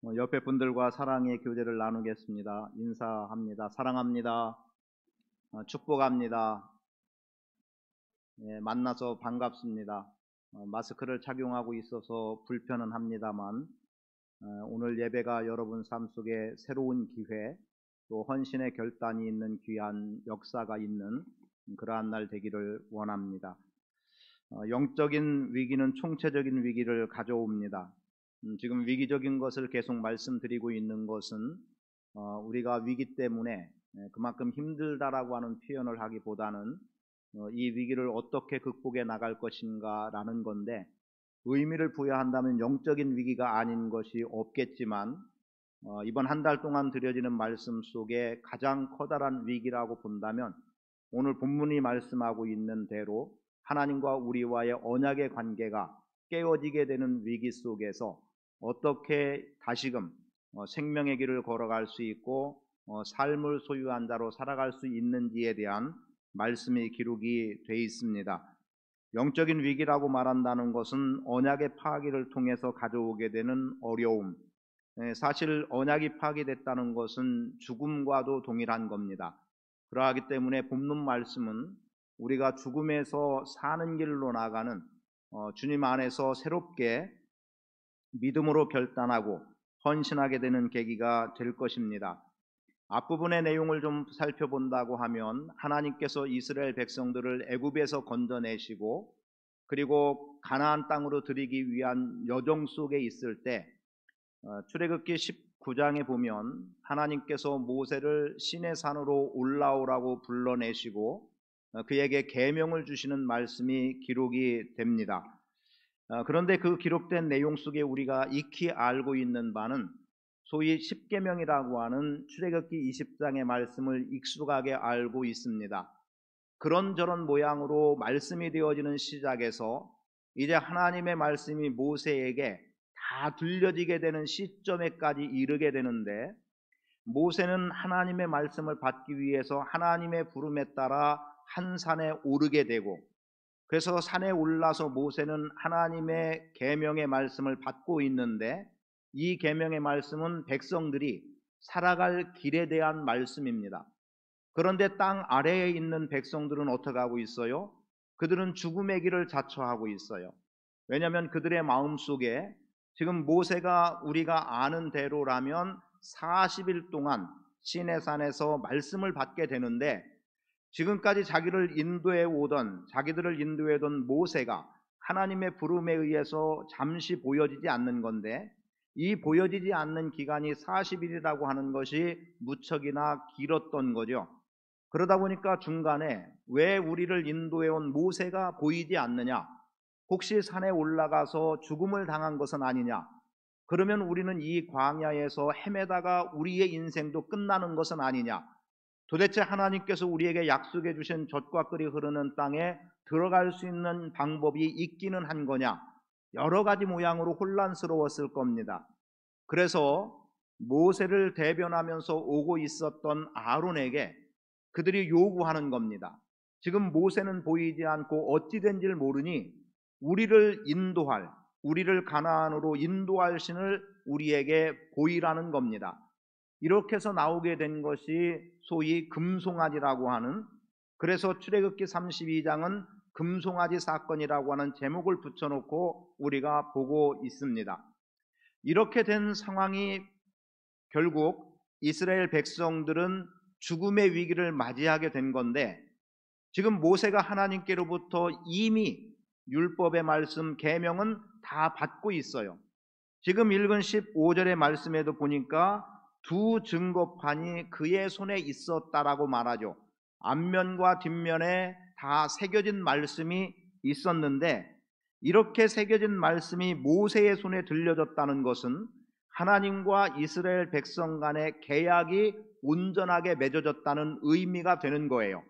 옆에 분들과 사랑의 교제를 나누겠습니다. 인사합니다. 사랑합니다. 축복합니다. 만나서 반갑습니다. 마스크를 착용하고 있어서 불편은 합니다만 오늘 예배가 여러분 삶 속에 새로운 기회, 또 헌신의 결단이 있는 귀한 역사가 있는 그러한 날 되기를 원합니다. 영적인 위기는 총체적인 위기를 가져옵니다. 지금 위기적인 것을 계속 말씀드리고 있는 것은 우리가 위기 때문에 그만큼 힘들다라고 하는 표현을 하기보다는 이 위기를 어떻게 극복해 나갈 것인가 라는 건데, 의미를 부여한다면 영적인 위기가 아닌 것이 없겠지만 이번 한 달 동안 드려지는 말씀 속에 가장 커다란 위기라고 본다면 오늘 본문이 말씀하고 있는 대로 하나님과 우리와의 언약의 관계가 깨어지게 되는 위기 속에서 어떻게 다시금 생명의 길을 걸어갈 수 있고 삶을 소유한 자로 살아갈 수 있는지에 대한 말씀이 기록이 되어 있습니다. 영적인 위기라고 말한다는 것은 언약의 파기를 통해서 가져오게 되는 어려움, 사실 언약이 파기됐다는 것은 죽음과도 동일한 겁니다. 그러하기 때문에 본문 말씀은 우리가 죽음에서 사는 길로 나가는 주님 안에서 새롭게 믿음으로 결단하고 헌신하게 되는 계기가 될 것입니다. 앞부분의 내용을 좀 살펴본다고 하면 하나님께서 이스라엘 백성들을 애굽에서 건져내시고 그리고 가나안 땅으로 들이기 위한 여정 속에 있을 때 출애굽기 19장에 보면 하나님께서 모세를 시내 산으로 올라오라고 불러내시고 그에게 계명을 주시는 말씀이 기록이 됩니다. 그런데 그 기록된 내용 속에 우리가 익히 알고 있는 바는 소위 십계명이라고 하는 출애굽기 20장의 말씀을 익숙하게 알고 있습니다. 그런저런 모양으로 말씀이 되어지는 시작에서 이제 하나님의 말씀이 모세에게 다 들려지게 되는 시점에까지 이르게 되는데, 모세는 하나님의 말씀을 받기 위해서 하나님의 부름에 따라 한 산에 오르게 되고, 그래서 산에 올라서 모세는 하나님의 계명의 말씀을 받고 있는데, 이 계명의 말씀은 백성들이 살아갈 길에 대한 말씀입니다. 그런데 땅 아래에 있는 백성들은 어떻게 하고 있어요? 그들은 죽음의 길을 자처하고 있어요. 왜냐하면 그들의 마음속에 지금 모세가 우리가 아는 대로라면 40일 동안 시내산에서 말씀을 받게 되는데, 지금까지 자기들을 인도해 오던 모세가 하나님의 부름에 의해서 잠시 보여지지 않는 건데, 이 보여지지 않는 기간이 40일이라고 하는 것이 무척이나 길었던 거죠. 그러다 보니까 중간에 왜 우리를 인도해 온 모세가 보이지 않느냐, 혹시 산에 올라가서 죽음을 당한 것은 아니냐, 그러면 우리는 이 광야에서 헤매다가 우리의 인생도 끝나는 것은 아니냐, 도대체 하나님께서 우리에게 약속해 주신 젖과 꿀이 흐르는 땅에 들어갈 수 있는 방법이 있기는 한 거냐, 여러 가지 모양으로 혼란스러웠을 겁니다. 그래서 모세를 대변하면서 오고 있었던 아론에게 그들이 요구하는 겁니다. 지금 모세는 보이지 않고 어찌 된지를 모르니 우리를 가나안으로 인도할 신을 우리에게 보이라는 겁니다. 이렇게 해서 나오게 된 것이 소위 금송아지라고 하는, 그래서 출애굽기 32장은 금송아지 사건이라고 하는 제목을 붙여놓고 우리가 보고 있습니다. 이렇게 된 상황이 결국 이스라엘 백성들은 죽음의 위기를 맞이하게 된 건데, 지금 모세가 하나님께로부터 이미 율법의 말씀 계명은 다 받고 있어요. 지금 읽은 15절의 말씀에도 보니까 두 증거판이 그의 손에 있었다라고 말하죠. 앞면과 뒷면에 다 새겨진 말씀이 있었는데, 이렇게 새겨진 말씀이 모세의 손에 들려졌다는 것은 하나님과 이스라엘 백성 간의 계약이 온전하게 맺어졌다는 의미가 되는 거예요.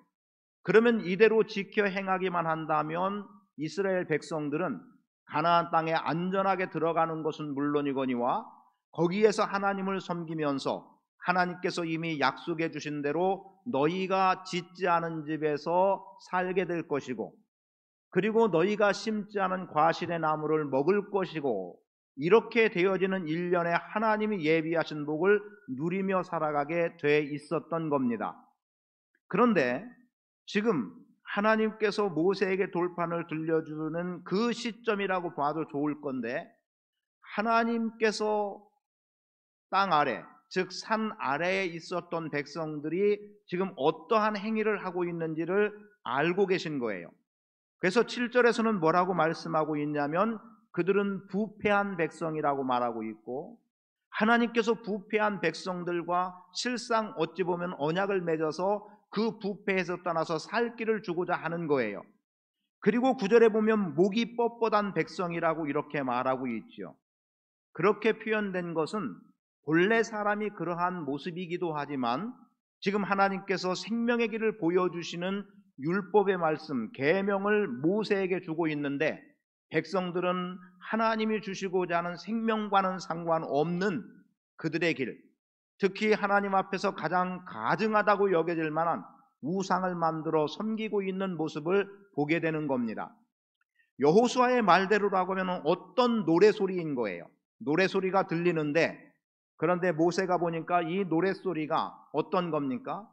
그러면 이대로 지켜 행하기만 한다면 이스라엘 백성들은 가나안 땅에 안전하게 들어가는 것은 물론이거니와 거기에서 하나님을 섬기면서 하나님께서 이미 약속해 주신 대로 너희가 짓지 않은 집에서 살게 될 것이고, 그리고 너희가 심지 않은 과실의 나무를 먹을 것이고, 이렇게 되어지는 일련의 하나님이 예비하신 복을 누리며 살아가게 돼 있었던 겁니다. 그런데 지금 하나님께서 모세에게 돌판을 들려주는 그 시점이라고 봐도 좋을 건데, 하나님께서 땅 아래, 즉 산 아래에 있었던 백성들이 지금 어떠한 행위를 하고 있는지를 알고 계신 거예요. 그래서 7절에서는 뭐라고 말씀하고 있냐면, 그들은 부패한 백성이라고 말하고 있고, 하나님께서 부패한 백성들과 실상 어찌 보면 언약을 맺어서 그 부패에서 떠나서 살 길을 주고자 하는 거예요. 그리고 9절에 보면 목이 뻣뻣한 백성이라고 이렇게 말하고 있죠. 그렇게 표현된 것은 본래 사람이 그러한 모습이기도 하지만, 지금 하나님께서 생명의 길을 보여주시는 율법의 말씀, 계명을 모세에게 주고 있는데, 백성들은 하나님이 주시고자 하는 생명과는 상관없는 그들의 길, 특히 하나님 앞에서 가장 가증하다고 여겨질 만한 우상을 만들어 섬기고 있는 모습을 보게 되는 겁니다. 여호수아의 말대로라고 하면 어떤 노래소리인 거예요. 노래소리가 들리는데, 그런데 모세가 보니까 이 노래소리가 어떤 겁니까?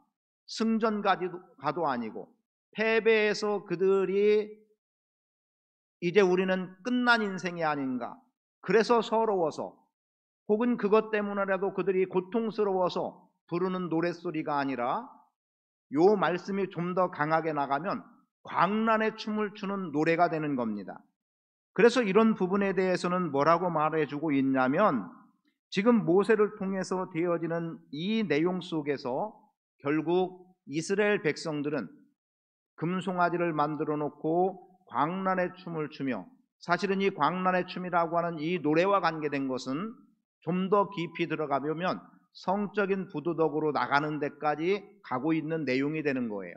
승전가도 아니고, 패배해서 그들이 이제 우리는 끝난 인생이 아닌가, 그래서 서러워서, 혹은 그것 때문에라도 그들이 고통스러워서 부르는 노랫소리가 아니라, 요 말씀이 좀 더 강하게 나가면 광란의 춤을 추는 노래가 되는 겁니다. 그래서 이런 부분에 대해서는 뭐라고 말해주고 있냐면, 지금 모세를 통해서 되어지는 이 내용 속에서 결국 이스라엘 백성들은 금송아지를 만들어 놓고 광란의 춤을 추며, 사실은 이 광란의 춤이라고 하는 이 노래와 관계된 것은 좀 더 깊이 들어가 보면 성적인 부도덕으로 나가는 데까지 가고 있는 내용이 되는 거예요.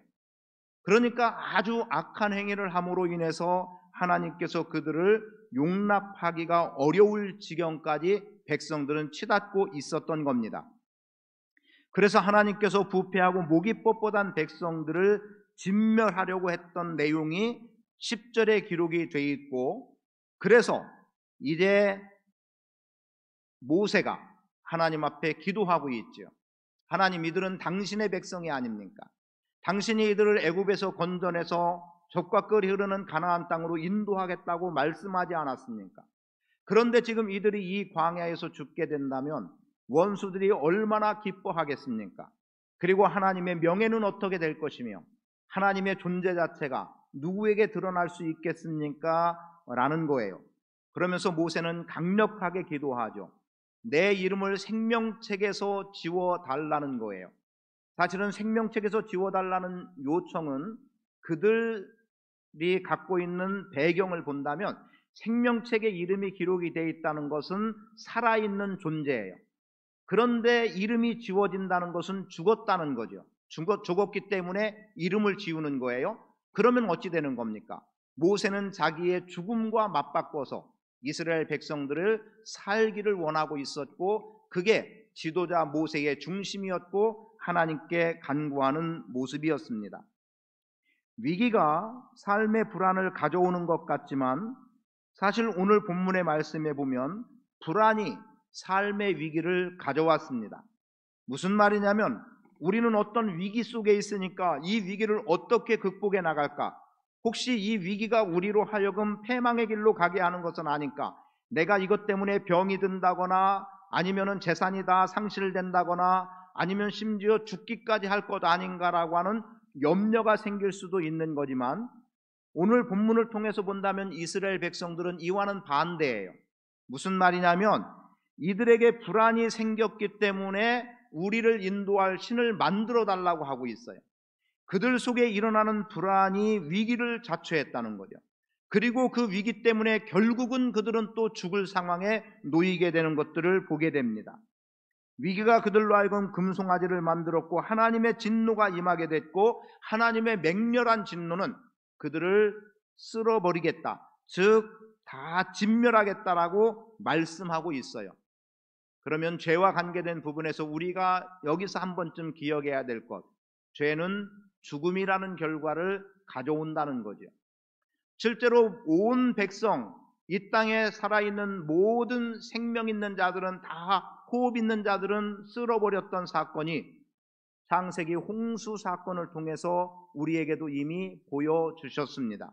그러니까 아주 악한 행위를 함으로 인해서 하나님께서 그들을 용납하기가 어려울 지경까지 백성들은 치닫고 있었던 겁니다. 그래서 하나님께서 부패하고 목이 뻣뻣한 백성들을 진멸하려고 했던 내용이 10절에 기록이 되어 있고, 그래서 이제 모세가 하나님 앞에 기도하고 있죠. 하나님, 이들은 당신의 백성이 아닙니까? 당신이 이들을 애굽에서 건져내서 젖과 꿀이 흐르는 가나안 땅으로 인도하겠다고 말씀하지 않았습니까? 그런데 지금 이들이 이 광야에서 죽게 된다면 원수들이 얼마나 기뻐하겠습니까? 그리고 하나님의 명예는 어떻게 될 것이며 하나님의 존재 자체가 누구에게 드러날 수 있겠습니까? 라는 거예요. 그러면서 모세는 강력하게 기도하죠. 내 이름을 생명책에서 지워달라는 거예요. 사실은 생명책에서 지워달라는 요청은 그들이 갖고 있는 배경을 본다면 생명책에 이름이 기록이 되어 있다는 것은 살아있는 존재예요. 그런데 이름이 지워진다는 것은 죽었다는 거죠. 죽었기 때문에 이름을 지우는 거예요. 그러면 어찌 되는 겁니까? 모세는 자기의 죽음과 맞바꿔서 이스라엘 백성들을 살기를 원하고 있었고, 그게 지도자 모세의 중심이었고 하나님께 간구하는 모습이었습니다. 위기가 삶의 불안을 가져오는 것 같지만, 사실 오늘 본문의 말씀에 보면 불안이 삶의 위기를 가져왔습니다. 무슨 말이냐면, 우리는 어떤 위기 속에 있으니까 이 위기를 어떻게 극복해 나갈까? 혹시 이 위기가 우리로 하여금 패망의 길로 가게 하는 것은 아닐까? 내가 이것 때문에 병이 든다거나, 아니면 재산이 다 상실된다거나, 아니면 심지어 죽기까지 할 것 아닌가라고 하는 염려가 생길 수도 있는 거지만, 오늘 본문을 통해서 본다면 이스라엘 백성들은 이와는 반대예요. 무슨 말이냐면, 이들에게 불안이 생겼기 때문에 우리를 인도할 신을 만들어 달라고 하고 있어요. 그들 속에 일어나는 불안이 위기를 자초했다는 거죠. 그리고 그 위기 때문에 결국은 그들은 또 죽을 상황에 놓이게 되는 것들을 보게 됩니다. 위기가 그들로 하여금 금송아지를 만들었고, 하나님의 진노가 임하게 됐고, 하나님의 맹렬한 진노는 그들을 쓸어버리겠다, 즉 다 진멸하겠다라고 말씀하고 있어요. 그러면 죄와 관계된 부분에서 우리가 여기서 한 번쯤 기억해야 될 것, 죄는 죽음이라는 결과를 가져온다는 거죠. 실제로 온 백성 이 땅에 살아있는 모든 생명 있는 자들은 다 호흡 있는 자들은 쓸어버렸던 사건이 창세기 홍수 사건을 통해서 우리에게도 이미 보여주셨습니다.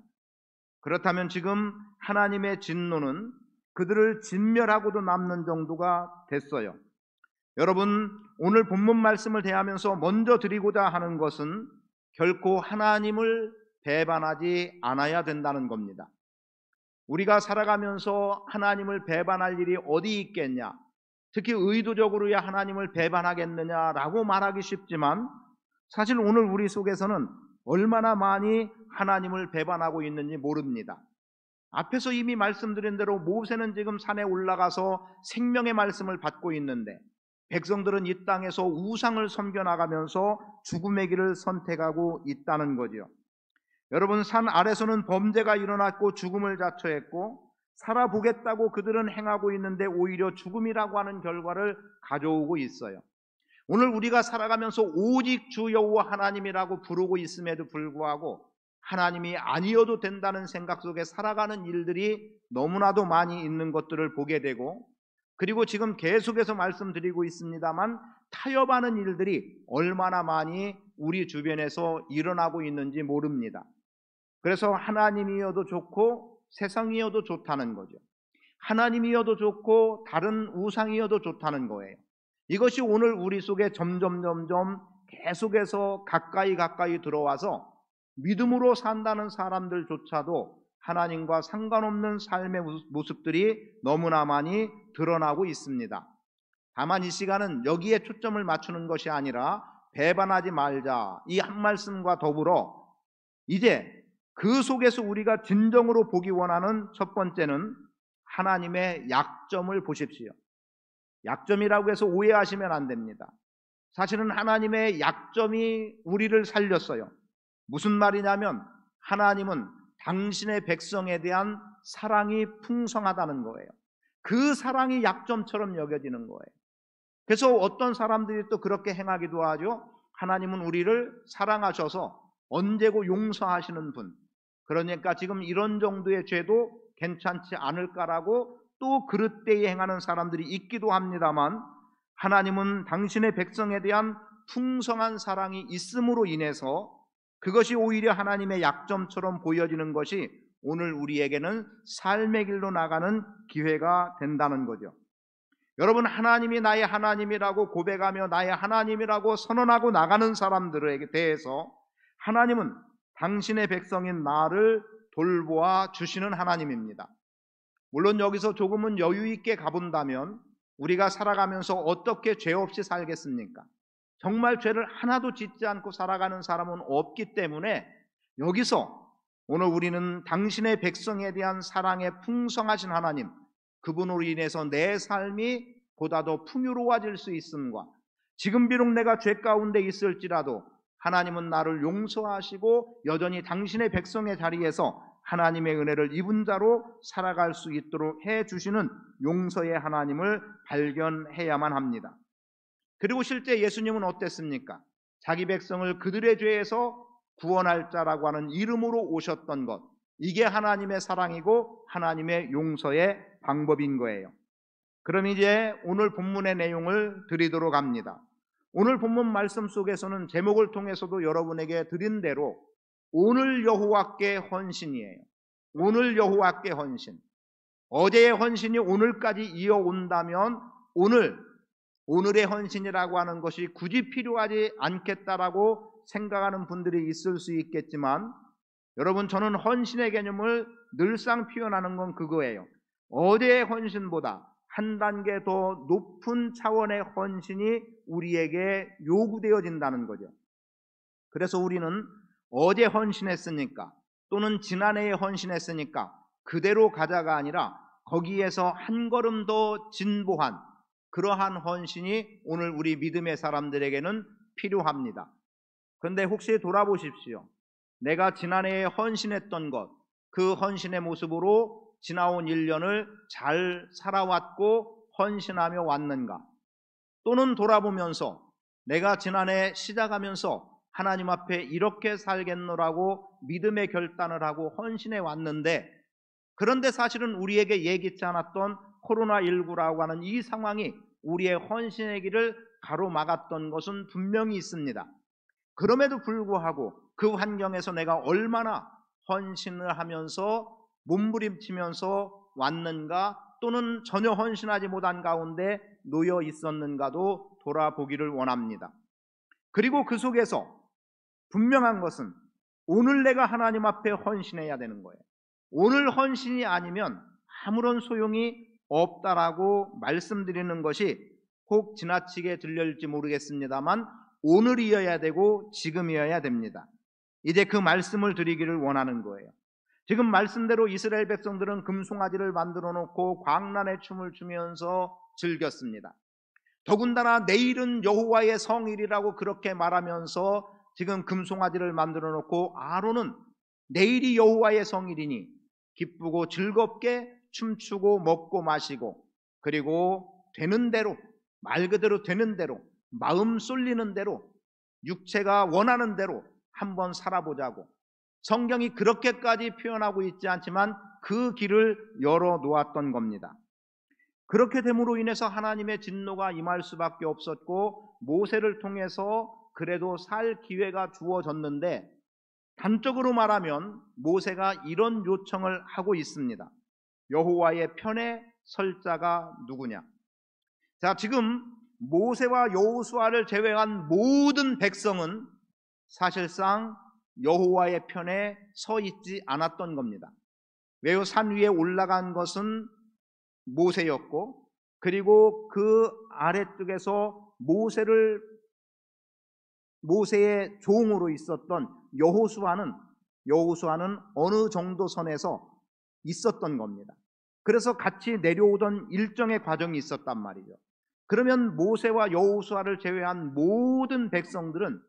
그렇다면 지금 하나님의 진노는 그들을 진멸하고도 남는 정도가 됐어요. 여러분, 오늘 본문 말씀을 대하면서 먼저 드리고자 하는 것은 결코 하나님을 배반하지 않아야 된다는 겁니다. 우리가 살아가면서 하나님을 배반할 일이 어디 있겠냐, 특히 의도적으로야 하나님을 배반하겠느냐라고 말하기 쉽지만 사실 오늘 우리 속에서는 얼마나 많이 하나님을 배반하고 있는지 모릅니다. 앞에서 이미 말씀드린 대로 모세는 지금 산에 올라가서 생명의 말씀을 받고 있는데 백성들은 이 땅에서 우상을 섬겨나가면서 죽음의 길을 선택하고 있다는 거죠. 여러분, 산 아래서는 범죄가 일어났고 죽음을 자초했고 살아보겠다고 그들은 행하고 있는데 오히려 죽음이라고 하는 결과를 가져오고 있어요. 오늘 우리가 살아가면서 오직 주 여호와 하나님이라고 부르고 있음에도 불구하고 하나님이 아니어도 된다는 생각 속에 살아가는 일들이 너무나도 많이 있는 것들을 보게 되고, 그리고 지금 계속해서 말씀드리고 있습니다만 타협하는 일들이 얼마나 많이 우리 주변에서 일어나고 있는지 모릅니다. 그래서 하나님이어도 좋고 세상이어도 좋다는 거죠. 하나님이어도 좋고 다른 우상이어도 좋다는 거예요. 이것이 오늘 우리 속에 점점 계속해서 가까이 들어와서 믿음으로 산다는 사람들조차도 하나님과 상관없는 삶의 모습들이 너무나 많이 드러나고 있습니다. 다만 이 시간은 여기에 초점을 맞추는 것이 아니라 배반하지 말자, 이 한 말씀과 더불어 이제 그 속에서 우리가 진정으로 보기 원하는 첫 번째는 하나님의 약점을 보십시오. 약점이라고 해서 오해하시면 안 됩니다. 사실은 하나님의 약점이 우리를 살렸어요. 무슨 말이냐면 하나님은 당신의 백성에 대한 사랑이 풍성하다는 거예요. 그 사랑이 약점처럼 여겨지는 거예요. 그래서 어떤 사람들이 또 그렇게 행하기도 하죠. 하나님은 우리를 사랑하셔서 언제고 용서하시는 분, 그러니까 지금 이런 정도의 죄도 괜찮지 않을까라고 또 그릇되이 행하는 사람들이 있기도 합니다만, 하나님은 당신의 백성에 대한 풍성한 사랑이 있음으로 인해서 그것이 오히려 하나님의 약점처럼 보여지는 것이 오늘 우리에게는 삶의 길로 나가는 기회가 된다는 거죠. 여러분, 하나님이 나의 하나님이라고 고백하며 나의 하나님이라고 선언하고 나가는 사람들에게 대해서 하나님은 당신의 백성인 나를 돌보아 주시는 하나님입니다. 물론 여기서 조금은 여유 있게 가본다면 우리가 살아가면서 어떻게 죄 없이 살겠습니까? 정말 죄를 하나도 짓지 않고 살아가는 사람은 없기 때문에 여기서 오늘 우리는 당신의 백성에 대한 사랑에 풍성하신 하나님, 그분으로 인해서 내 삶이 보다 더 풍요로워질 수 있음과, 지금 비록 내가 죄 가운데 있을지라도 하나님은 나를 용서하시고 여전히 당신의 백성의 자리에서 하나님의 은혜를 입은 자로 살아갈 수 있도록 해주시는 용서의 하나님을 발견해야만 합니다. 그리고 실제 예수님은 어땠습니까? 자기 백성을 그들의 죄에서 구원할 자라고 하는 이름으로 오셨던 것, 이게 하나님의 사랑이고 하나님의 용서의 방법인 거예요. 그럼 이제 오늘 본문의 내용을 드리도록 합니다. 오늘 본문 말씀 속에서는 제목을 통해서도 여러분에게 드린 대로 오늘 여호와께 헌신이에요. 오늘 여호와께 헌신. 어제의 헌신이 오늘까지 이어온다면 오늘의 헌신이라고 하는 것이 굳이 필요하지 않겠다라고 생각하는 분들이 있을 수 있겠지만, 여러분, 저는 헌신의 개념을 늘상 표현하는 건 그거예요. 어제의 헌신보다 한 단계 더 높은 차원의 헌신이 우리에게 요구되어진다는 거죠. 그래서 우리는 어제 헌신했으니까 또는 지난해에 헌신했으니까 그대로 가자가 아니라 거기에서 한 걸음 더 진보한 그러한 헌신이 오늘 우리 믿음의 사람들에게는 필요합니다. 그런데 혹시 돌아보십시오. 내가 지난해에 헌신했던 것, 그 헌신의 모습으로 지나온 1년을 잘 살아왔고 헌신하며 왔는가? 또는 돌아보면서 내가 지난해 시작하면서 하나님 앞에 이렇게 살겠노라고 믿음의 결단을 하고 헌신해 왔는데 그런데 사실은 우리에게 예기치 않았던 코로나19라고 하는 이 상황이 우리의 헌신의 길을 가로막았던 것은 분명히 있습니다. 그럼에도 불구하고 그 환경에서 내가 얼마나 헌신을 하면서 몸부림치면서 왔는가, 또는 전혀 헌신하지 못한 가운데 놓여 있었는가도 돌아보기를 원합니다. 그리고 그 속에서 분명한 것은 오늘 내가 하나님 앞에 헌신해야 되는 거예요. 오늘 헌신이 아니면 아무런 소용이 없다라고 말씀드리는 것이 혹 지나치게 들릴지 모르겠습니다만 오늘이어야 되고 지금이어야 됩니다. 이제 그 말씀을 드리기를 원하는 거예요. 지금 말씀대로 이스라엘 백성들은 금송아지를 만들어 놓고 광란의 춤을 추면서 즐겼습니다. 더군다나 내일은 여호와의 성일이라고 그렇게 말하면서 지금 금송아지를 만들어 놓고 아론은 내일이 여호와의 성일이니 기쁘고 즐겁게 춤추고 먹고 마시고, 그리고 되는 대로, 말 그대로 되는 대로, 마음 쏠리는 대로, 육체가 원하는 대로 한번 살아보자고, 성경이 그렇게까지 표현하고 있지 않지만 그 길을 열어 놓았던 겁니다. 그렇게 됨으로 인해서 하나님의 진노가 임할 수밖에 없었고 모세를 통해서 그래도 살 기회가 주어졌는데, 단적으로 말하면 모세가 이런 요청을 하고 있습니다. 여호와의 편에 설 자가 누구냐? 자, 지금 모세와 여호수아를 제외한 모든 백성은 사실상 여호와의 편에 서 있지 않았던 겁니다. 왜요? 산 위에 올라간 것은 모세였고, 그리고 그 아래쪽에서 모세의 종으로 있었던 여호수아는 어느 정도 선에서 있었던 겁니다. 그래서 같이 내려오던 일정의 과정이 있었단 말이죠. 그러면 모세와 여호수아를 제외한 모든 백성들은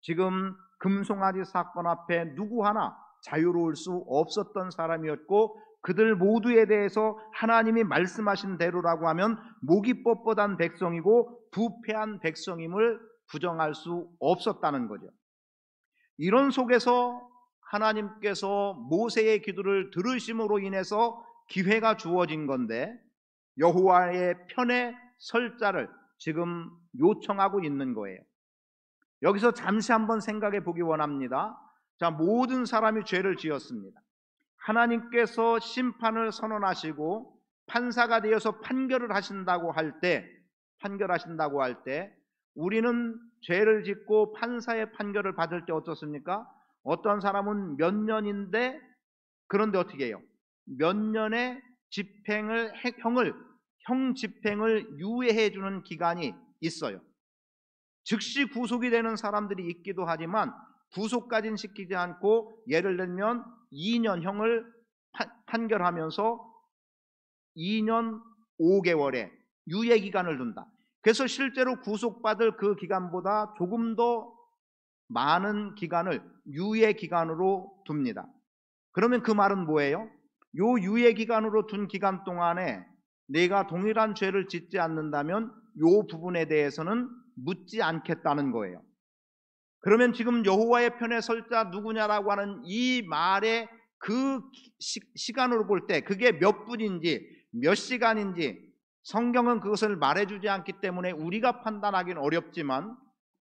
지금 금송아지 사건 앞에 누구 하나 자유로울 수 없었던 사람이었고, 그들 모두에 대해서 하나님이 말씀하신 대로라고 하면 모기법보단 백성이고 부패한 백성임을 부정할 수 없었다는 거죠. 이런 속에서 하나님께서 모세의 기도를 들으심으로 인해서 기회가 주어진 건데, 여호와의 편에 설 자를 지금 요청하고 있는 거예요. 여기서 잠시 한번 생각해 보기 원합니다. 자, 모든 사람이 죄를 지었습니다. 하나님께서 심판을 선언하시고 판사가 되어서 판결하신다고 할 때 우리는 죄를 짓고 판사의 판결을 받을 때 어떻습니까? 어떤 사람은 몇 년인데, 그런데 어떻게 해요? 몇 년의 형 집행을 유예해 주는 기간이 있어요. 즉시 구속이 되는 사람들이 있기도 하지만 구속까지는 시키지 않고, 예를 들면 2년형을 판결하면서 2년 5개월의 유예기간을 둔다. 그래서 실제로 구속받을 그 기간보다 조금 더 많은 기간을 유예기간으로 둡니다. 그러면 그 말은 뭐예요? 요 유예기간으로 둔 기간 동안에 내가 동일한 죄를 짓지 않는다면 요 부분에 대해서는 묻지 않겠다는 거예요. 그러면 지금 여호와의 편에 설 자 누구냐라고 하는 이 말의 그 시간으로 볼 때 그게 몇 분인지 몇 시간인지 성경은 그것을 말해주지 않기 때문에 우리가 판단하기는 어렵지만,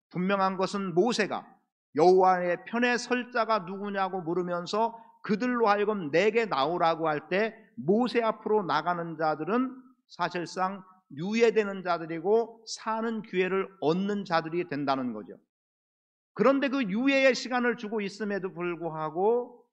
분명한 것은 모세가 여호와의 편에 설 자가 누구냐고 물으면서 그들로 하여금 내게 나오라고 할 때 모세 앞으로 나가는 자들은 사실상 유예되는 자들이고 사는 기회를 얻는 자들이 된다는 거죠. 그런데 그 유예의 시간을 주고 있음에도 불구하고,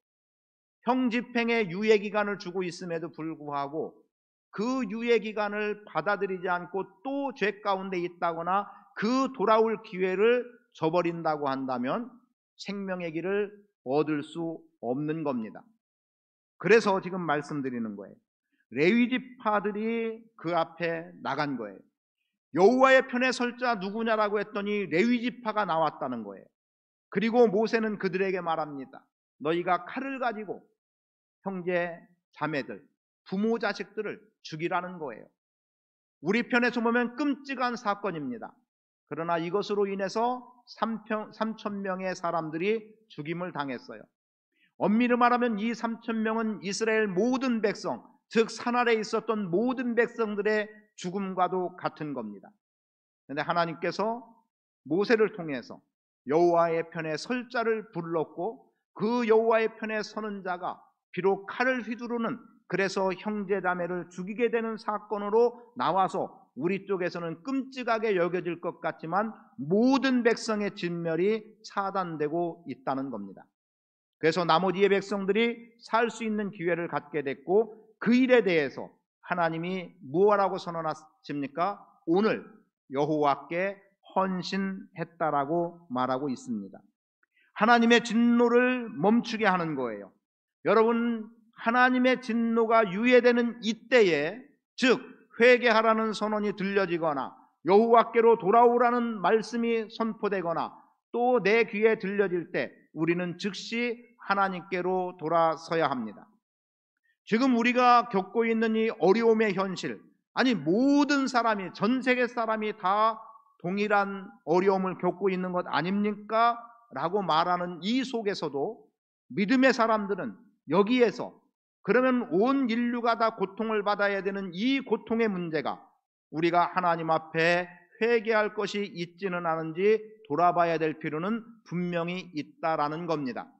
형 집행의 유예기간을 주고 있음에도 불구하고 그 유예기간을 받아들이지 않고 또 죄 가운데 있다거나 그 돌아올 기회를 저버린다고 한다면 생명의 길을 얻을 수 없는 겁니다. 그래서 지금 말씀드리는 거예요. 레위 지파들이 그 앞에 나간 거예요. 여호와의 편에 설 자 누구냐라고 했더니 레위 지파가 나왔다는 거예요. 그리고 모세는 그들에게 말합니다. 너희가 칼을 가지고 형제 자매들, 부모 자식들을 죽이라는 거예요. 우리 편에서 보면 끔찍한 사건입니다. 그러나 이것으로 인해서 3,000명의 사람들이 죽임을 당했어요. 엄밀히 말하면 이 3천 명은 이스라엘 모든 백성, 즉 산 아래에 있었던 모든 백성들의 죽음과도 같은 겁니다. 그런데 하나님께서 모세를 통해서 여호와의 편에 설 자를 불렀고, 그 여호와의 편에 서는 자가 비록 칼을 휘두르는, 그래서 형제자매를 죽이게 되는 사건으로 나와서 우리 쪽에서는 끔찍하게 여겨질 것 같지만 모든 백성의 진멸이 차단되고 있다는 겁니다. 그래서 나머지의 백성들이 살 수 있는 기회를 갖게 됐고, 그 일에 대해서 하나님이 무엇라고 선언하십니까? 오늘 여호와께 헌신했다라고 말하고 있습니다. 하나님의 진노를 멈추게 하는 거예요. 여러분, 하나님의 진노가 유예되는 이때에, 즉 회개하라는 선언이 들려지거나 여호와께로 돌아오라는 말씀이 선포되거나 또 내 귀에 들려질 때 우리는 즉시 하나님께로 돌아서야 합니다. 지금 우리가 겪고 있는 이 어려움의 현실, 아니 모든 사람이, 전 세계 사람이 다 동일한 어려움을 겪고 있는 것 아닙니까? 라고 말하는 이 속에서도 믿음의 사람들은 여기에서, 그러면 온 인류가 다 고통을 받아야 되는 이 고통의 문제가 우리가 하나님 앞에 회개할 것이 있지는 않은지 돌아봐야 될 필요는 분명히 있다라는 겁니다.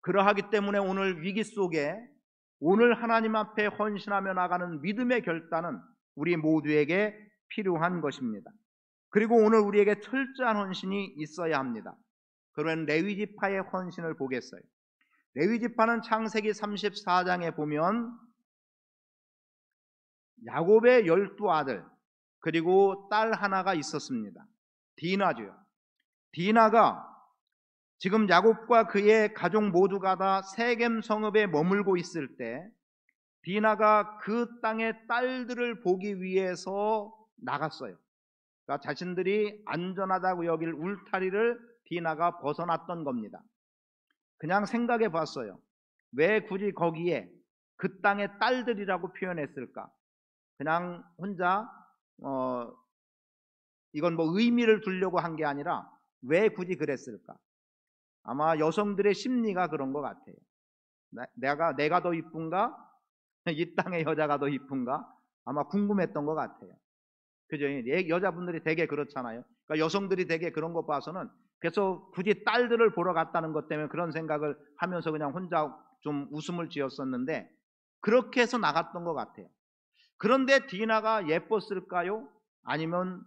그러하기 때문에 오늘 위기 속에 오늘 하나님 앞에 헌신하며 나가는 믿음의 결단은 우리 모두에게 필요한 것입니다. 그리고 오늘 우리에게 철저한 헌신이 있어야 합니다. 그런 레위지파의 헌신을 보겠어요. 레위지파는 창세기 34장에 보면 야곱의 12아들 그리고 딸 하나가 있었습니다. 디나죠. 디나가 지금 야곱과 그의 가족 모두가 다 세겜 성읍에 머물고 있을 때 디나가 그 땅의 딸들을 보기 위해서 나갔어요. 그러니까 자신들이 안전하다고 여길 울타리를 디나가 벗어났던 겁니다. 그냥 생각해 봤어요. 왜 굳이 거기에 그 땅의 딸들이라고 표현했을까? 그냥 혼자 이건 뭐 의미를 두려고 한 게 아니라 왜 굳이 그랬을까? 아마 여성들의 심리가 그런 것 같아요. 내가 더 이쁜가? 이 땅의 여자가 더 이쁜가? 아마 궁금했던 것 같아요. 그죠? 여자분들이 되게 그렇잖아요. 그러니까 여성들이 되게 그런 거 봐서는, 그래서 굳이 딸들을 보러 갔다는 것 때문에 그런 생각을 하면서 그냥 혼자 좀 웃음을 지었었는데, 그렇게 해서 나갔던 것 같아요. 그런데 디나가 예뻤을까요? 아니면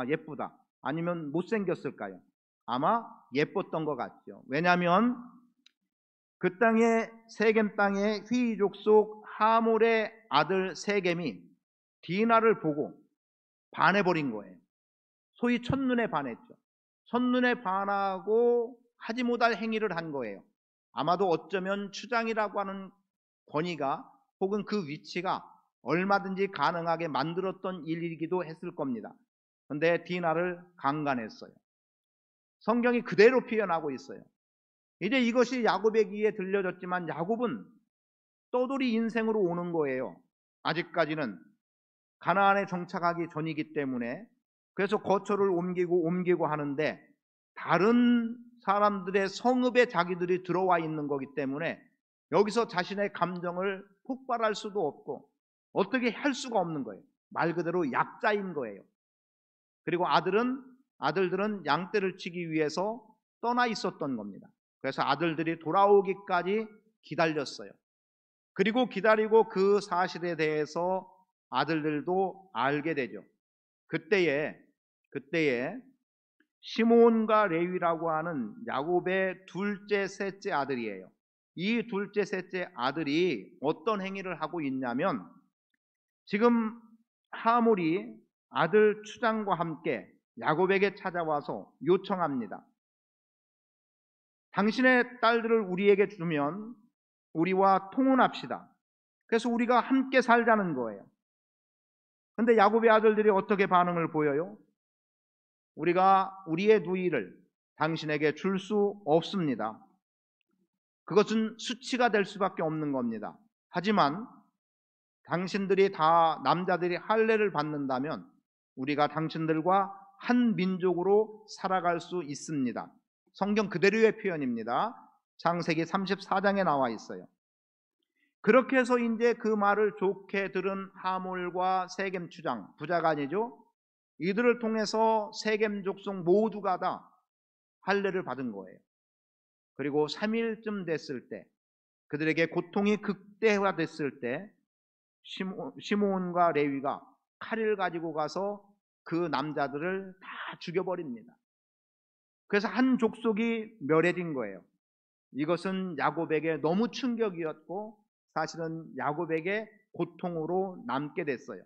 예쁘다. 아니면 못생겼을까요? 아마 예뻤던 것 같죠. 왜냐하면 그 땅에, 세겜 땅에 휘 족속 하몰의 아들 세겜이 디나를 보고 반해버린 거예요. 소위 첫눈에 반했죠. 첫눈에 반하고 하지 못할 행위를 한 거예요. 아마도 어쩌면 추장이라고 하는 권위가 혹은 그 위치가 얼마든지 가능하게 만들었던 일이기도 했을 겁니다. 그런데 디나를 강간했어요. 성경이 그대로 표현하고 있어요. 이제 이것이 야곱의 귀에 들려졌지만 야곱은 떠돌이 인생으로 오는 거예요. 아직까지는 가나안에 정착하기 전이기 때문에. 그래서 거처를 옮기고 하는데 다른 사람들의 성읍에 자기들이 들어와 있는 거기 때문에 여기서 자신의 감정을 폭발할 수도 없고 어떻게 할 수가 없는 거예요. 말 그대로 약자인 거예요. 그리고 아들들은 양떼를 치기 위해서 떠나 있었던 겁니다. 그래서 아들들이 돌아오기까지 기다렸어요. 그리고 기다리고 그 사실에 대해서 아들들도 알게 되죠. 그때에 시몬과 레위라고 하는 야곱의 둘째, 셋째 아들이에요. 이 둘째, 셋째 아들이 어떤 행위를 하고 있냐면, 지금 하몰이 아들 추장과 함께 야곱에게 찾아와서 요청합니다. 당신의 딸들을 우리에게 주면 우리와 통혼합시다. 그래서 우리가 함께 살자는 거예요. 그런데 야곱의 아들들이 어떻게 반응을 보여요? 우리가 우리의 누이를 당신에게 줄 수 없습니다. 그것은 수치가 될 수밖에 없는 겁니다. 하지만 당신들이 다 남자들이 할례를 받는다면 우리가 당신들과 한 민족으로 살아갈 수 있습니다. 성경 그대로의 표현입니다. 창세기 34장에 나와 있어요. 그렇게 해서 이제 그 말을 좋게 들은 하몰과 세겜 추장, 부자가 아니죠. 이들을 통해서 세겜 족속 모두가 다 할례를 받은 거예요. 그리고 3일쯤 됐을 때, 그들에게 고통이 극대화됐을 때 시므온과 레위가 칼을 가지고 가서 그 남자들을 다 죽여버립니다. 그래서 한 족속이 멸해진 거예요. 이것은 야곱에게 너무 충격이었고 사실은 야곱에게 고통으로 남게 됐어요.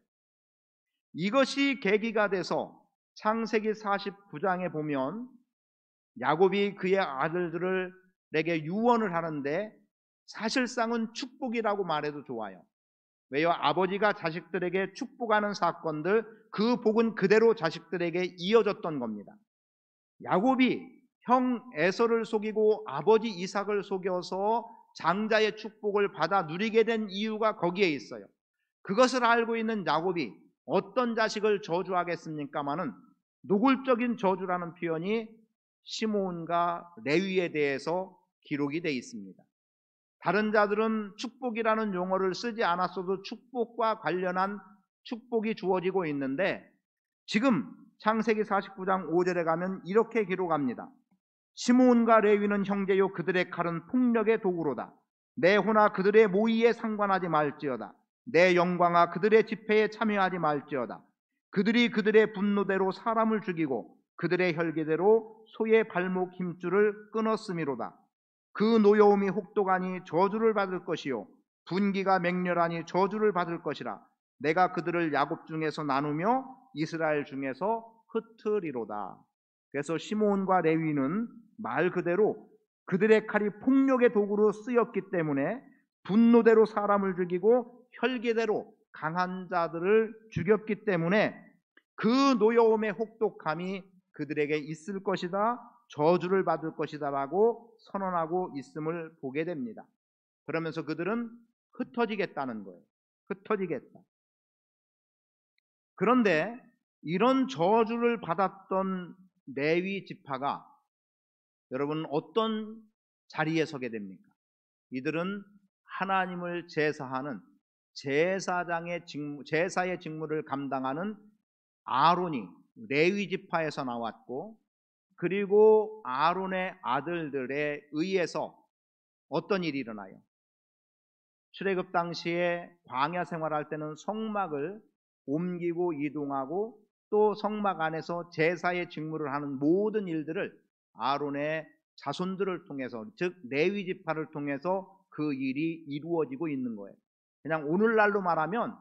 이것이 계기가 돼서 창세기 49장에 보면 야곱이 그의 아들들에게 유언을 하는데 사실상은 축복이라고 말해도 좋아요. 왜요? 아버지가 자식들에게 축복하는 사건들, 그 복은 그대로 자식들에게 이어졌던 겁니다. 야곱이 형 에서를 속이고 아버지 이삭을 속여서 장자의 축복을 받아 누리게 된 이유가 거기에 있어요. 그것을 알고 있는 야곱이 어떤 자식을 저주하겠습니까마는 노골적인 저주라는 표현이 시므온과 레위에 대해서 기록이 되어 있습니다. 다른 자들은 축복이라는 용어를 쓰지 않았어도 축복과 관련한 축복이 주어지고 있는데 지금 창세기 49장 5절에 가면 이렇게 기록합니다. 시므온과 레위는 형제요 그들의 칼은 폭력의 도구로다. 내 호나 그들의 모의에 상관하지 말지어다. 내 영광아 그들의 집회에 참여하지 말지어다. 그들이 그들의 분노대로 사람을 죽이고 그들의 혈기대로 소의 발목 힘줄을 끊었음이로다. 그 노여움이 혹독하니 저주를 받을 것이요 분기가 맹렬하니 저주를 받을 것이라. 내가 그들을 야곱 중에서 나누며 이스라엘 중에서 흩으리로다. 그래서 시므온과 레위는 말 그대로 그들의 칼이 폭력의 도구로 쓰였기 때문에 분노대로 사람을 죽이고 혈기대로 강한 자들을 죽였기 때문에 그 노여움의 혹독함이 그들에게 있을 것이다, 저주를 받을 것이다 라고 선언하고 있음을 보게 됩니다. 그러면서 그들은 흩어지겠다는 거예요. 흩어지겠다. 그런데 이런 저주를 받았던 레위 지파가 여러분 어떤 자리에 서게 됩니까? 이들은 하나님을 제사하는 제사의 직무를 감당하는 아론이 레위 지파에서 나왔고, 그리고 아론의 아들들에 의해서 어떤 일이 일어나요? 출애굽 당시에 광야 생활할 때는 성막을 옮기고 이동하고 또 성막 안에서 제사의 직무를 하는 모든 일들을 아론의 자손들을 통해서, 즉 레위 지파를 통해서 그 일이 이루어지고 있는 거예요. 그냥 오늘날로 말하면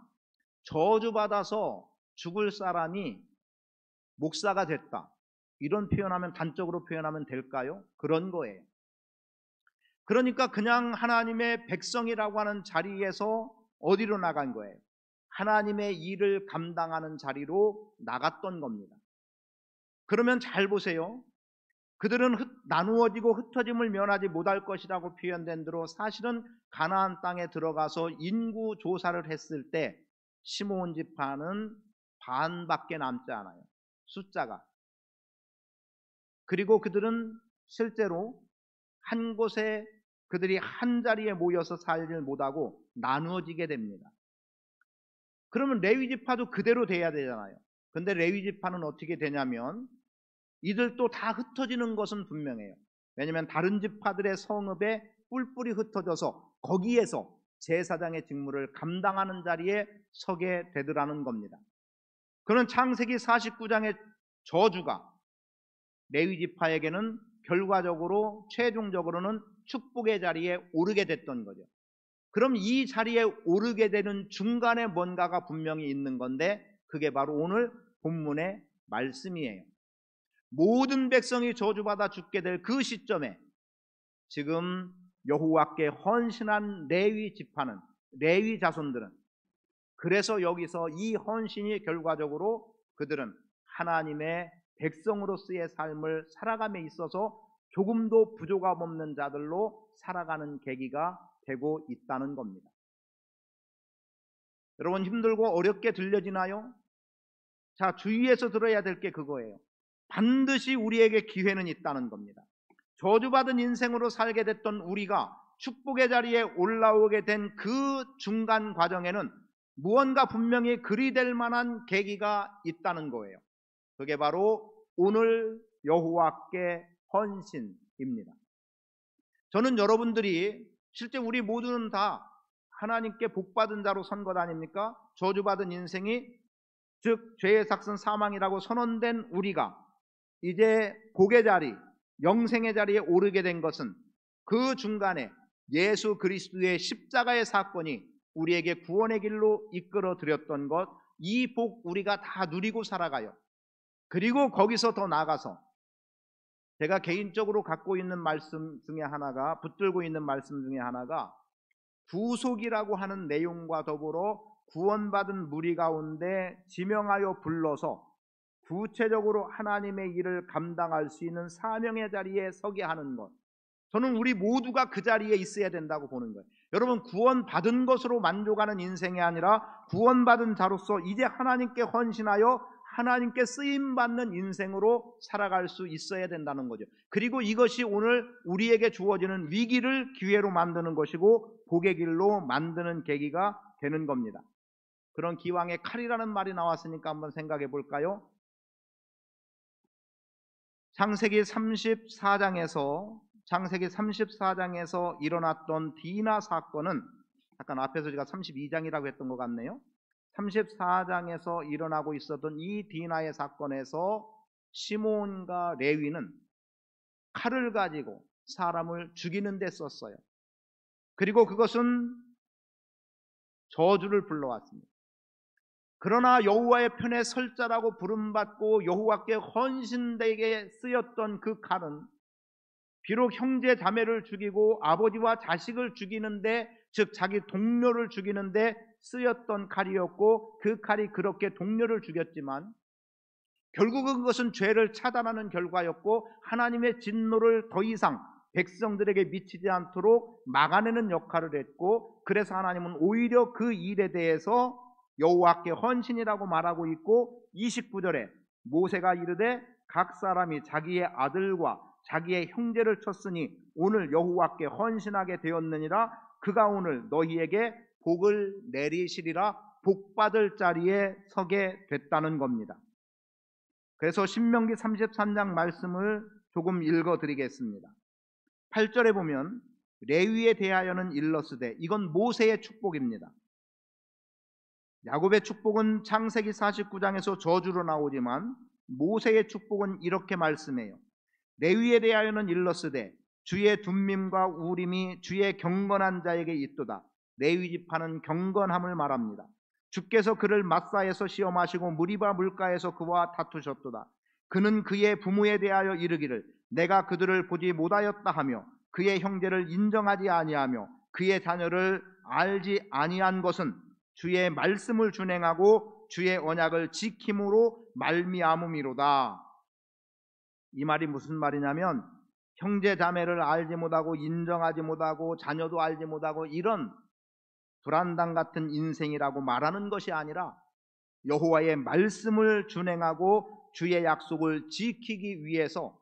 저주받아서 죽을 사람이 목사가 됐다, 이런 표현하면, 단적으로 표현하면 될까요? 그런 거예요. 그러니까 그냥 하나님의 백성이라고 하는 자리에서 어디로 나간 거예요? 하나님의 일을 감당하는 자리로 나갔던 겁니다. 그러면 잘 보세요. 그들은 나누어지고 흩어짐을 면하지 못할 것이라고 표현된 대로 사실은 가나안 땅에 들어가서 인구 조사를 했을 때 시므온 지파는 반밖에 남지 않아요, 숫자가. 그리고 그들은 실제로 한 곳에, 그들이 한 자리에 모여서 살지를 못하고 나누어지게 됩니다. 그러면 레위 지파도 그대로 돼야 되잖아요. 근데 레위 지파는 어떻게 되냐면 이들도 다 흩어지는 것은 분명해요. 왜냐하면 다른 지파들의 성읍에 뿔뿔이 흩어져서 거기에서 제사장의 직무를 감당하는 자리에 서게 되더라는 겁니다. 그런 창세기 49장의 저주가 레위 지파에게는 결과적으로 최종적으로는 축복의 자리에 오르게 됐던 거죠. 그럼 이 자리에 오르게 되는 중간에 뭔가가 분명히 있는 건데 그게 바로 오늘 본문의 말씀이에요. 모든 백성이 저주받아 죽게 될 그 시점에 지금 여호와께 헌신한 레위 지파는, 레위 자손들은, 그래서 여기서 이 헌신이 결과적으로 그들은 하나님의 백성으로서의 삶을 살아감에 있어서 조금도 부족함 없는 자들로 살아가는 계기가 되고 있다는 겁니다. 여러분, 힘들고 어렵게 들려지나요? 자, 주의해서 들어야 될 게 그거예요. 반드시 우리에게 기회는 있다는 겁니다. 저주받은 인생으로 살게 됐던 우리가 축복의 자리에 올라오게 된 그 중간 과정에는 무언가 분명히 그리 될 만한 계기가 있다는 거예요. 그게 바로 오늘 여호와께 헌신입니다. 저는 여러분들이 실제 우리 모두는 다 하나님께 복받은 자로 선 것 아닙니까? 저주받은 인생이, 즉 죄의 삭슨 사망이라고 선언된 우리가 이제 복의 자리, 영생의 자리에 오르게 된 것은 그 중간에 예수 그리스도의 십자가의 사건이 우리에게 구원의 길로 이끌어 드렸던 것, 이 복 우리가 다 누리고 살아가요. 그리고 거기서 더 나아가서 제가 개인적으로 갖고 있는 말씀 중에 하나가, 붙들고 있는 말씀 중에 하나가 구속이라고 하는 내용과 더불어 구원받은 무리 가운데 지명하여 불러서 구체적으로 하나님의 일을 감당할 수 있는 사명의 자리에 서게 하는 것, 저는 우리 모두가 그 자리에 있어야 된다고 보는 거예요. 여러분, 구원받은 것으로 만족하는 인생이 아니라 구원받은 자로서 이제 하나님께 헌신하여 하나님께 쓰임받는 인생으로 살아갈 수 있어야 된다는 거죠. 그리고 이것이 오늘 우리에게 주어지는 위기를 기회로 만드는 것이고 복의 길로 만드는 계기가 되는 겁니다. 그런 기왕에 칼이라는 말이 나왔으니까 한번 생각해 볼까요? 창세기 34장에서 일어났던 디나 사건은, 약간 앞에서 제가 32장이라고 했던 것 같네요. 34장에서 일어나고 있었던 이 디나의 사건에서 시몬과 레위는 칼을 가지고 사람을 죽이는 데 썼어요. 그리고 그것은 저주를 불러왔습니다. 그러나 여호와의 편에 설 자라고 부름받고 여호와께 헌신되게 쓰였던 그 칼은 비록 형제 자매를 죽이고 아버지와 자식을 죽이는데, 즉 자기 동료를 죽이는데 쓰였던 칼이었고, 그 칼이 그렇게 동료를 죽였지만 결국은 그것은 죄를 차단하는 결과였고 하나님의 진노를 더 이상 백성들에게 미치지 않도록 막아내는 역할을 했고, 그래서 하나님은 오히려 그 일에 대해서 여호와께 헌신이라고 말하고 있고, 29절에 모세가 이르되 각 사람이 자기의 아들과 자기의 형제를 쳤으니 오늘 여호와께 헌신하게 되었느니라. 그가 오늘 너희에게 복을 내리시리라. 복받을 자리에 서게 됐다는 겁니다. 그래서 신명기 33장 말씀을 조금 읽어드리겠습니다. 8절에 보면 레위에 대하여는 일러스되, 이건 모세의 축복입니다. 야곱의 축복은 창세기 49장에서 저주로 나오지만 모세의 축복은 이렇게 말씀해요. 레위에 대하여는 일러스되 주의 둠밈과 우림이 주의 경건한 자에게 있도다. 레위 지파는 경건함을 말합니다. 주께서 그를 마사에서 시험하시고 무리바 물가에서 그와 다투셨도다. 그는 그의 부모에 대하여 이르기를 내가 그들을 보지 못하였다 하며 그의 형제를 인정하지 아니하며 그의 자녀를 알지 아니한 것은 주의 말씀을 준행하고 주의 언약을 지킴으로 말미암음이로다. 이 말이 무슨 말이냐면, 형제 자매를 알지 못하고 인정하지 못하고 자녀도 알지 못하고 이런 불안당 같은 인생이라고 말하는 것이 아니라 여호와의 말씀을 준행하고 주의 약속을 지키기 위해서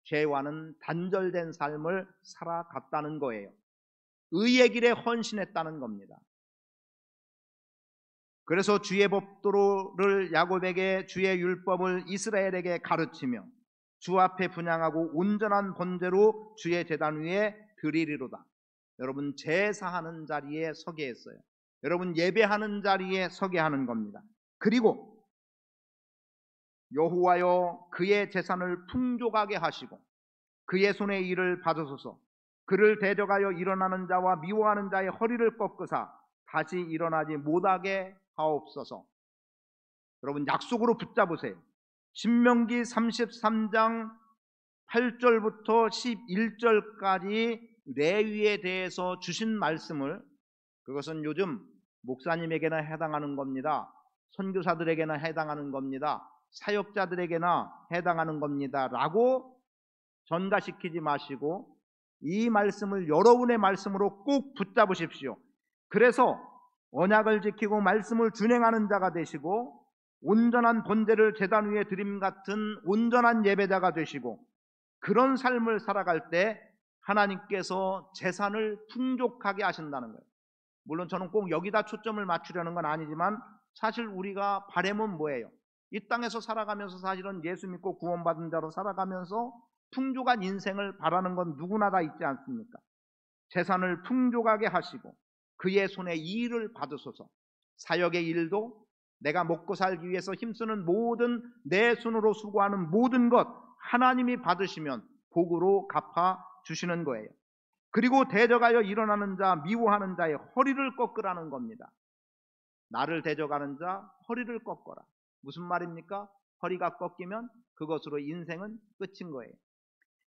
죄와는 단절된 삶을 살아갔다는 거예요. 의의 길에 헌신했다는 겁니다. 그래서 주의 법도를 야곱에게, 주의 율법을 이스라엘에게 가르치며 주 앞에 분향하고 온전한 번제로 주의 제단 위에 드리리로다. 여러분, 제사하는 자리에 서게 했어요. 여러분, 예배하는 자리에 서게 하는 겁니다. 그리고 여호와여 그의 재산을 풍족하게 하시고 그의 손의 일을 받으소서. 그를 대적하여 일어나는 자와 미워하는 자의 허리를 꺾으사 다시 일어나지 못하게 하옵소서. 여러분, 약속으로 붙잡으세요. 신명기 33장 8절부터 11절까지 레위에 대해서 주신 말씀을, 그것은 요즘 목사님에게나 해당하는 겁니다. 선교사들에게나 해당하는 겁니다. 사역자들에게나 해당하는 겁니다 라고 전가시키지 마시고 이 말씀을 여러분의 말씀으로 꼭 붙잡으십시오. 그래서 언약을 지키고 말씀을 준행하는 자가 되시고 온전한 번제를 제단 위에 드림 같은 온전한 예배자가 되시고, 그런 삶을 살아갈 때 하나님께서 재산을 풍족하게 하신다는 거예요. 물론 저는 꼭 여기다 초점을 맞추려는 건 아니지만 사실 우리가 바람은 뭐예요? 이 땅에서 살아가면서 사실은 예수 믿고 구원받은 자로 살아가면서 풍족한 인생을 바라는 건 누구나 다 있지 않습니까? 재산을 풍족하게 하시고 그의 손에 일을 받으소서. 사역의 일도 내가 먹고 살기 위해서 힘쓰는 모든 내 손으로 수고하는 모든 것 하나님이 받으시면 복으로 갚아 주시는 거예요. 그리고 대적하여 일어나는 자 미워하는 자의 허리를 꺾으라는 겁니다. 나를 대적하는 자 허리를 꺾어라. 무슨 말입니까? 허리가 꺾이면 그것으로 인생은 끝인 거예요.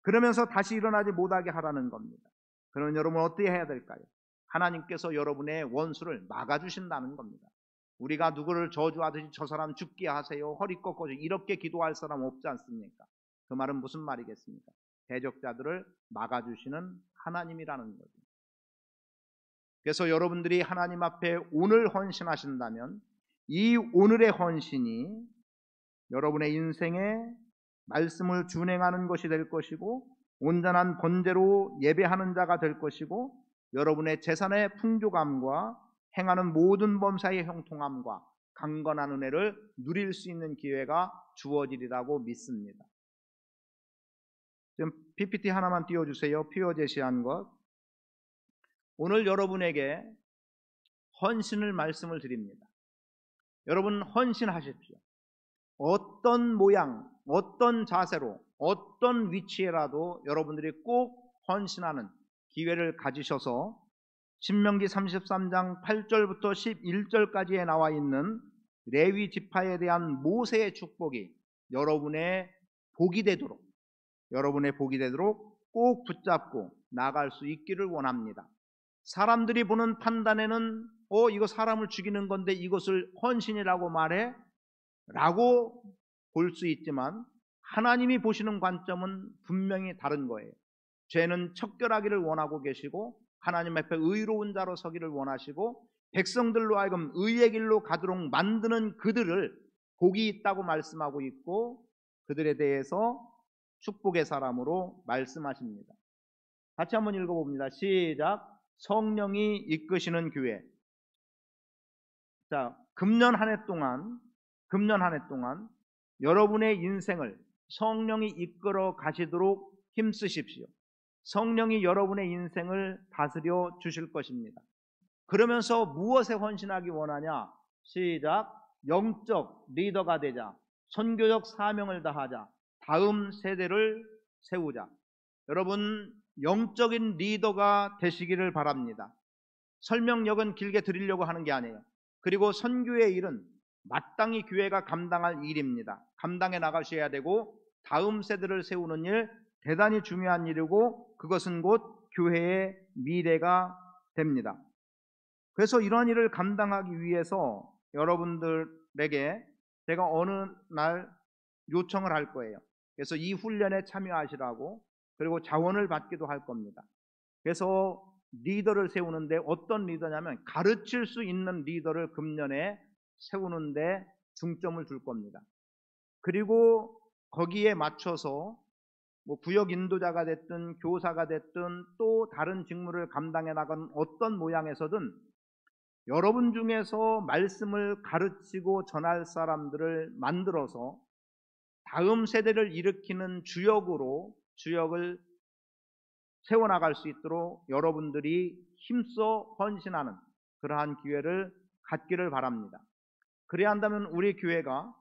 그러면서 다시 일어나지 못하게 하라는 겁니다. 그러면 여러분 어떻게 해야 될까요? 하나님께서 여러분의 원수를 막아주신다는 겁니다. 우리가 누구를 저주하듯이 저 사람 죽게 하세요, 허리 꺾어줘, 이렇게 기도할 사람 없지 않습니까? 그 말은 무슨 말이겠습니까? 대적자들을 막아주시는 하나님이라는 거죠. 그래서 여러분들이 하나님 앞에 오늘 헌신하신다면 이 오늘의 헌신이 여러분의 인생에 말씀을 준행하는 것이 될 것이고 온전한 번제로 예배하는 자가 될 것이고 여러분의 재산의 풍족함과 행하는 모든 범사의 형통함과 강건한 은혜를 누릴 수 있는 기회가 주어지리라고 믿습니다. 지금 PPT 하나만 띄워주세요. 표어 제시한 것. 오늘 여러분에게 헌신을 말씀을 드립니다. 여러분 헌신하십시오. 어떤 모양, 어떤 자세로, 어떤 위치에라도 여러분들이 꼭 헌신하는 기회를 가지셔서 신명기 33장 8절부터 11절까지에 나와 있는 레위 지파에 대한 모세의 축복이 여러분의 복이 되도록 꼭 붙잡고 나갈 수 있기를 원합니다. 사람들이 보는 판단에는 이거 사람을 죽이는 건데 이것을 헌신이라고 말해? 라고 볼 수 있지만 하나님이 보시는 관점은 분명히 다른 거예요. 죄는 척결하기를 원하고 계시고 하나님 앞에 의로운 자로 서기를 원하시고 백성들로 하여금 의의 길로 가도록 만드는 그들을 복이 있다고 말씀하고 있고 그들에 대해서 축복의 사람으로 말씀하십니다. 같이 한번 읽어봅니다. 시작. 성령이 이끄시는 교회. 자, 금년 한 해 동안 여러분의 인생을 성령이 이끌어 가시도록 힘쓰십시오. 성령이 여러분의 인생을 다스려 주실 것입니다. 그러면서 무엇에 헌신하기 원하냐? 시작. 영적 리더가 되자. 선교적 사명을 다하자. 다음 세대를 세우자. 여러분 영적인 리더가 되시기를 바랍니다. 설명력은 길게 드리려고 하는 게 아니에요. 그리고 선교의 일은 마땅히 교회가 감당할 일입니다. 감당해 나가셔야 되고 다음 세대를 세우는 일 대단히 중요한 일이고 그것은 곧 교회의 미래가 됩니다. 그래서 이런 일을 감당하기 위해서 여러분들에게 제가 어느 날 요청을 할 거예요. 그래서 이 훈련에 참여하시라고, 그리고 자원을 받기도 할 겁니다. 그래서 리더를 세우는데 어떤 리더냐면 가르칠 수 있는 리더를 금년에 세우는데 중점을 둘 겁니다. 그리고 거기에 맞춰서 구역 인도자가 됐든 교사가 됐든 또 다른 직무를 감당해 나가는 어떤 모양에서든 여러분 중에서 말씀을 가르치고 전할 사람들을 만들어서 다음 세대를 일으키는 주역을 세워나갈 수 있도록 여러분들이 힘써 헌신하는 그러한 기회를 갖기를 바랍니다. 그래야 한다면 우리 교회가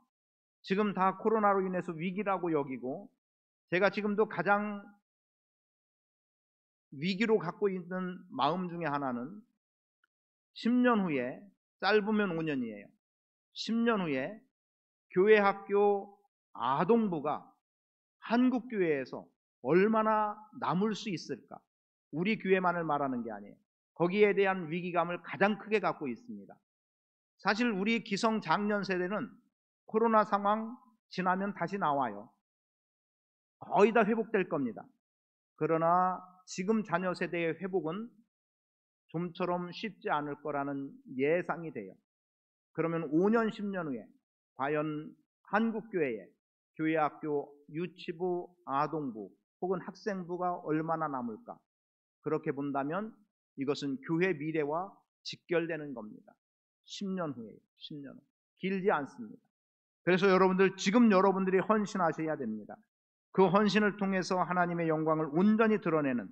지금 다 코로나로 인해서 위기라고 여기고 제가 지금도 가장 위기로 갖고 있는 마음 중에 하나는 10년 후에, 짧으면 5년이에요. 10년 후에 교회 학교 아동부가 한국 교회에서 얼마나 남을 수 있을까? 우리 교회만을 말하는 게 아니에요. 거기에 대한 위기감을 가장 크게 갖고 있습니다. 사실 우리 기성장년 세대는 코로나 상황 지나면 다시 나와요. 거의 다 회복될 겁니다. 그러나 지금 자녀 세대의 회복은 좀처럼 쉽지 않을 거라는 예상이 돼요. 그러면 5년, 10년 후에 과연 한국 교회에 교회 학교, 유치부, 아동부 혹은 학생부가 얼마나 남을까? 그렇게 본다면 이것은 교회 미래와 직결되는 겁니다. 10년 후에, 10년 후. 길지 않습니다. 그래서 지금 여러분들이 헌신하셔야 됩니다. 그 헌신을 통해서 하나님의 영광을 온전히 드러내는,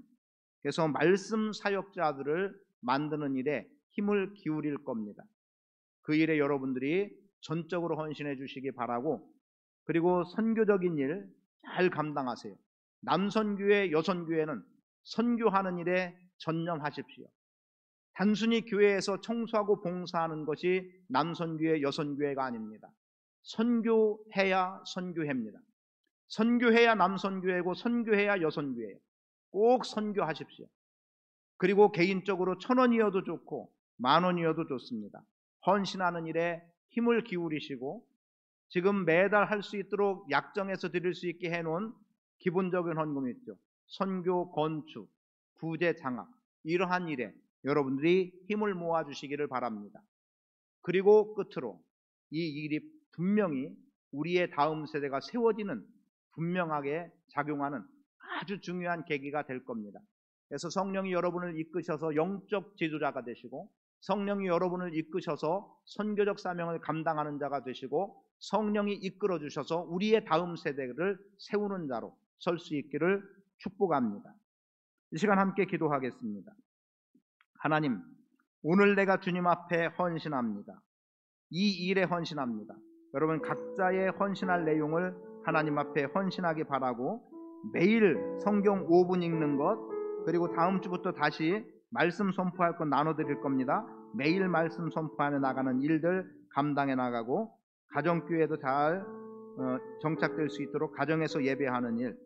그래서 말씀 사역자들을 만드는 일에 힘을 기울일 겁니다. 그 일에 여러분들이 전적으로 헌신해 주시기 바라고, 그리고 선교적인 일 잘 감당하세요. 남선교회, 여선교회는 선교하는 일에 전념하십시오. 단순히 교회에서 청소하고 봉사하는 것이 남선교회, 여선교회가 아닙니다. 선교해야 선교회입니다. 선교해야 남선교회고 선교해야 여선교회예요. 꼭 선교하십시오. 그리고 개인적으로 1,000원이어도 좋고 10,000원이어도 좋습니다. 헌신하는 일에 힘을 기울이시고, 지금 매달 할 수 있도록 약정해서 드릴 수 있게 해놓은 기본적인 헌금 있죠. 선교, 건축, 구제, 장학, 이러한 일에 여러분들이 힘을 모아주시기를 바랍니다. 그리고 끝으로 이 일이 분명히 우리의 다음 세대가 세워지는, 분명하게 작용하는 아주 중요한 계기가 될 겁니다. 그래서 성령이 여러분을 이끄셔서 영적 지도자가 되시고, 성령이 여러분을 이끄셔서 선교적 사명을 감당하는 자가 되시고, 성령이 이끌어 주셔서 우리의 다음 세대를 세우는 자로 설 수 있기를 축복합니다. 이 시간 함께 기도하겠습니다. 하나님, 오늘 내가 주님 앞에 헌신합니다. 이 일에 헌신합니다. 여러분 각자의 헌신할 내용을 하나님 앞에 헌신하기 바라고, 매일 성경 5분 읽는 것, 그리고 다음 주부터 다시 말씀 선포할 것 나눠드릴 겁니다. 매일 말씀 선포하며 나가는 일들 감당해 나가고, 가정교회도 잘 정착될 수 있도록 가정에서 예배하는 일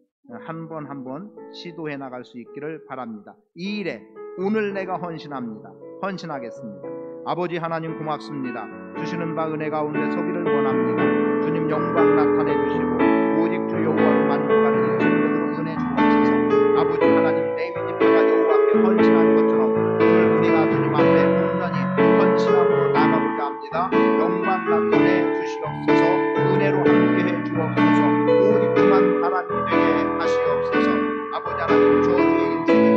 한 번 한 번 시도해 나갈 수 있기를 바랍니다. 이 일에 오늘 내가 헌신합니다. 헌신하겠습니다. 아버지 하나님 고맙습니다. 주시는 바 은혜 가운데 서기를 원합니다. 주님 영광 나타내 주시고, 오직 주 여호와로 만족하는 인생적으로 은혜 주옵소서. 아버지 하나님, 레위지파가 여호와 앞에 헌신한 것처럼 오늘 우리가 주님 앞에 온전히 헌신함으로 나가고자 합니다. 영광 나타내 주시옵소서. 은혜로 함께해 주옵소서. 오직 주만 하나님 되게 하시옵소서. 아버지 하나님, 저주의 인생이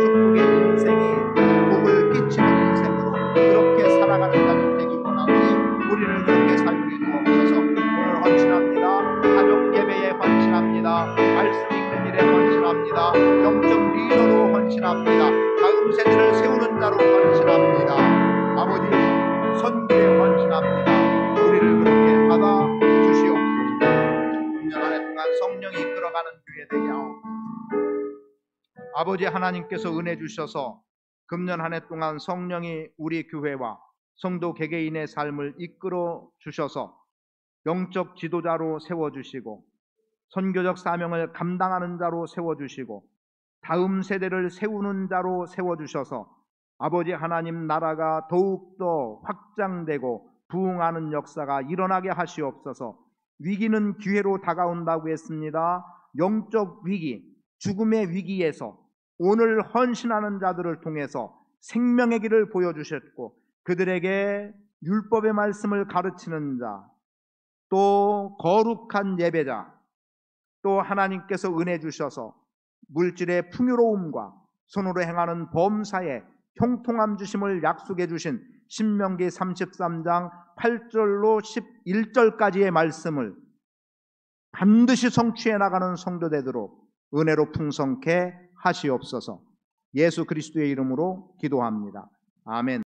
축복의 인생이 복을 끼치는 인생으로 그렇게 살아가는 자들 되기 원하오니 우리를 그렇게 살게 주옵소서. 오늘 헌신합니다. 가족 예배에 헌신합니다. 말씀 읽는 일에 헌신합니다. 영적 리더로 헌신합니다. 다음 세대를 세우는 자로 헌신합니다. 아버지, 선교에 헌신합니다. 우리를 그렇게 받아 주시옵소서. 금년 한 해 동안 성령이 이끌어가는 교회 되게 하옵소서. 아버지 하나님께서 은혜 주셔서 금년 한 해 동안 성령이 우리 교회와 성도 개개인의 삶을 이끌어 주셔서 영적 지도자로 세워주시고, 선교적 사명을 감당하는 자로 세워주시고, 다음 세대를 세우는 자로 세워주셔서 아버지 하나님 나라가 더욱더 확장되고 부흥하는 역사가 일어나게 하시옵소서. 위기는 기회로 다가온다고 했습니다. 영적 위기, 죽음의 위기에서 오늘 헌신하는 자들을 통해서 생명의 길을 보여주셨고, 그들에게 율법의 말씀을 가르치는 자, 또 거룩한 예배자, 또 하나님께서 은혜 주셔서 물질의 풍요로움과 손으로 행하는 범사에 형통함 주심을 약속해 주신 신명기 33장 8절로 11절까지의 말씀을 반드시 성취해 나가는 성도 되도록 은혜로 풍성케 하시옵소서. 예수 그리스도의 이름으로 기도합니다. 아멘.